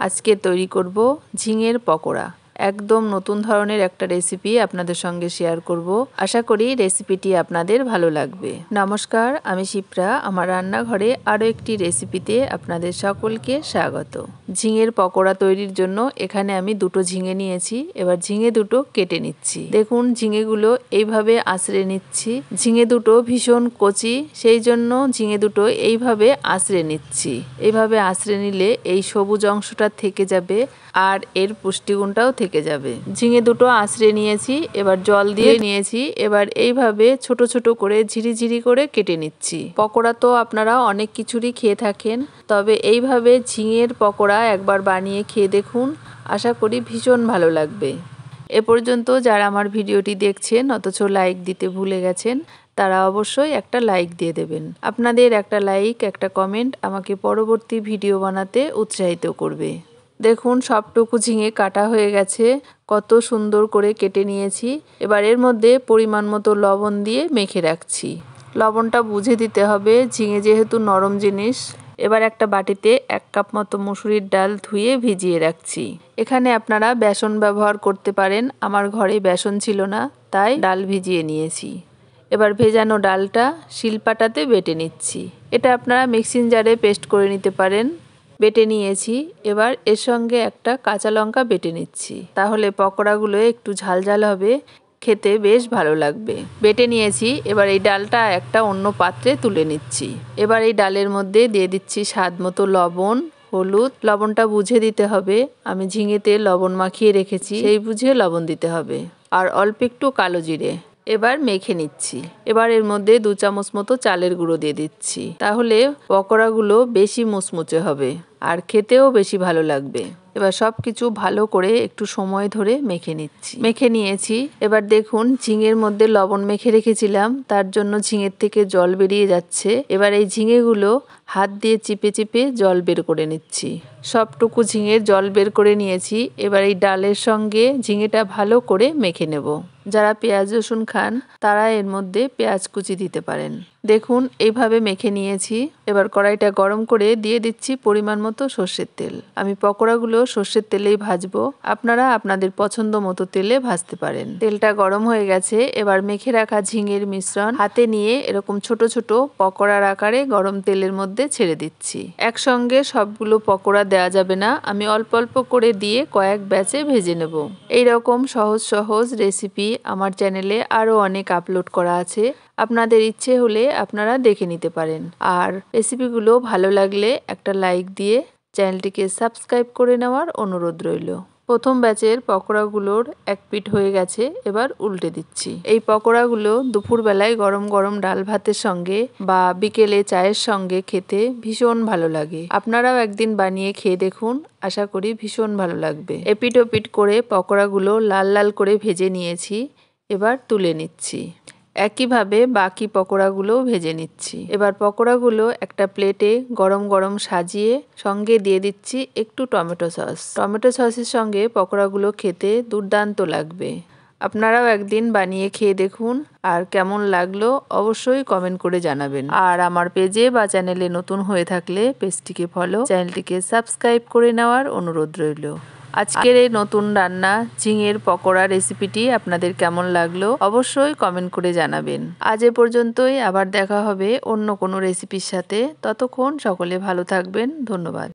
আজকে তৈরি করব ঝিঙের পকোড়া। একদম নতুন ধরনের একটা রেসিপি আপনাদের সঙ্গে শেয়ার করব। আশা করি রেসিপিটি আপনাদের ভালো লাগবে। নমস্কার, আমি শিপ্রা। আমার রান্নাঘরে আরও একটি রেসিপিতে আপনাদের সকলকে স্বাগত। ঝিঙের পকোড়া তৈরির জন্য এখানে আমি দুটো ঝিঙে নিয়েছি। এবার ঝিঙে দুটো কেটে নিচ্ছি। দেখুন ঝিঙেগুলো এইভাবে আঁচড়ে নিচ্ছি। ঝিঙে দুটো ভীষণ কচি, সেই জন্য ঝিঙে দুটো এইভাবে আঁচড়ে নিচ্ছি। এইভাবে আঁচড়ে নিলে এই সবুজ অংশটা থেকে যাবে আর এর পুষ্টিগুণটাও থেকে যাবে। ঝিঙে দুটো আঁচড়ে নিয়েছি, এবার জল দিয়ে নিয়েছি। এবার এইভাবে ছোট ছোট করে ঝিরিঝিরি করে কেটে নিচ্ছি। পকোড়া তো আপনারা অনেক কিছুরই খেয়ে থাকেন, তবে এইভাবে ঝিঙের পকোড়া একবার বানিয়ে খেয়ে দেখুন, আশা করি ভীষণ ভালো লাগবে। এ পর্যন্ত যারা আমার ভিডিওটি দেখছেন অথচ লাইক দিতে ভুলে গেছেন, তারা অবশ্যই একটা লাইক দিয়ে দেবেন। আপনাদের একটা লাইক, একটা কমেন্ট আমাকে পরবর্তী ভিডিও বানাতে উৎসাহিত করবে। দেখুন সবটুকু ঝিঙে কাটা হয়ে গেছে, কত সুন্দর করে কেটে নিয়েছি। এবার এর মধ্যে পরিমাণ মতো লবণ দিয়ে মেখে রাখছি। লবণটা বুঝে দিতে হবে, ঝিঙে যেহেতু নরম জিনিস। এবার একটা বাটিতে 1 কাপ মতো মুসুরির ডাল ধুয়ে ভিজিয়ে রাখছি। এখানে আপনারা বেসন ব্যবহার করতে পারেন, আমার ঘরে বেসন ছিল না তাই ডাল ভিজিয়ে নিয়েছি। এবার ভেজানো ডালটা শিলপাটাতে বেটে নিচ্ছি। এটা আপনারা মিক্সিং জারে পেস্ট করে নিতে পারেন। বেটে নিয়েছি। এবার এর সঙ্গে একটা কাঁচা লঙ্কা বেটে নিচ্ছি, তাহলে পকোড়াগুলো একটু ঝাল ঝাল হবে, খেতে বেশ ভালো লাগবে। বেটে নিয়েছি। এবার এই ডালটা একটা অন্য পাত্রে তুলে নিচ্ছি। এবার এই ডালের মধ্যে দিয়ে দিচ্ছি স্বাদ মতো লবণ, হলুদ। লবণটা বুঝে দিতে হবে, আমি ঝিঙেতে লবণ মাখিয়ে রেখেছি, সেই বুঝে লবণ দিতে হবে। আর অল্প একটু কালো জিরে। এবার মেখে নিচ্ছি। এবার এর মধ্যে 2 চামচ মতো চালের গুঁড়ো দিয়ে দিচ্ছি, তাহলে পকোড়াগুলো বেশি মুচমুচে হবে আর খেতেও বেশি ভালো লাগবে। এবার সব কিছু ভালো করে একটু সময় ধরে মেখে নিচ্ছি। মেখে নিয়েছি। এবার দেখুন ঝিঙের মধ্যে লবণ মেখে রেখেছিলাম, তার জন্য ঝিঙের থেকে জল বেরিয়ে যাচ্ছে। এবার এই ঝিঙেগুলো হাত দিয়ে চিপে চিপে জল বের করে নিচ্ছি। সবটুকু ঝিঙের জল বের করে নিয়েছি। এবার এই ডালের সঙ্গে ঝিঙেটা ভালো করে মেখে নেব। যারা পেঁয়াজ রসুন খান তারা এর মধ্যে পেঁয়াজ কুচি দিতে পারেন। দেখুন এইভাবে মেখে নিয়েছি। এবার কড়াইটা গরম করে দিয়ে দিচ্ছি পরিমাণ মতো সর্ষের তেল। আমি পকোড়াগুলো সর্ষের তেলেই ভাজবো, আপনারা আপনাদের পছন্দ মতো তেলে ভাজতে পারেন। তেলটা গরম হয়ে গেছে। এবার মেখে রাখা ঝিঙের মিশ্রণ হাতে নিয়ে এরকম ছোট ছোট পকোড়ার আকারে গরম তেলের মধ্যে ছেড়ে দিচ্ছি। একসঙ্গে সবগুলো পকোড়া দেওয়া যাবে না, আমি অল্প অল্প করে দিয়ে কয়েক ব্যাচে ভেজে নেব। এইরকম সহজ সহজ রেসিপি আমার চ্যানেলে আরও অনেক আপলোড করা আছে, আপনাদের ইচ্ছে হলে আপনারা দেখে নিতে পারেন। আর রেসিপিগুলো ভালো লাগলে একটা লাইক দিয়ে চ্যানেলটিকে সাবস্ক্রাইব করে নেওয়ার অনুরোধ রইল। প্রথম ব্যাচের পকোড়াগুলোর এক পিঠ হয়ে গেছে, এবার উল্টে দিচ্ছি। এই পকোড়াগুলো দুপুরবেলায় গরম গরম ডাল ভাতের সঙ্গে বা বিকেলে চায়ের সঙ্গে খেতে ভীষণ ভালো লাগে। আপনারাও একদিন বানিয়ে খেয়ে দেখুন, আশা করি ভীষণ ভালো লাগবে। এপিট ওপিট করে পকোড়াগুলো লাল লাল করে ভেজে নিয়েছি, এবার তুলে নিচ্ছি। একইভাবে বাকি পকোড়াগুলোও ভেজে নিচ্ছি। এবার পকোড়াগুলো একটা প্লেটে গরম গরম সাজিয়ে সঙ্গে দিয়ে দিচ্ছি একটু টমেটো সস। টমেটো সসের সঙ্গে পকোড়াগুলো খেতে দুর্দান্ত লাগবে। আপনারাও একদিন বানিয়ে খেয়ে দেখুন, আর কেমন লাগলো অবশ্যই কমেন্ট করে জানাবেন। আর আমার পেজে বা চ্যানেলে নতুন হয়ে থাকলে পেজটিকে ফলো, চ্যানেলটিকে সাবস্ক্রাইব করে নেওয়ার অনুরোধ রইল। আজকের এই নতুন রান্না ঝিঙের পকোড়া রেসিপিটি আপনাদের কেমন লাগলো অবশ্যই কমেন্ট করে জানাবেন। আজ এ পর্যন্তই, আবার দেখা হবে অন্য কোনো রেসিপির সাথে। ততক্ষণ সকলে ভালো থাকবেন। ধন্যবাদ।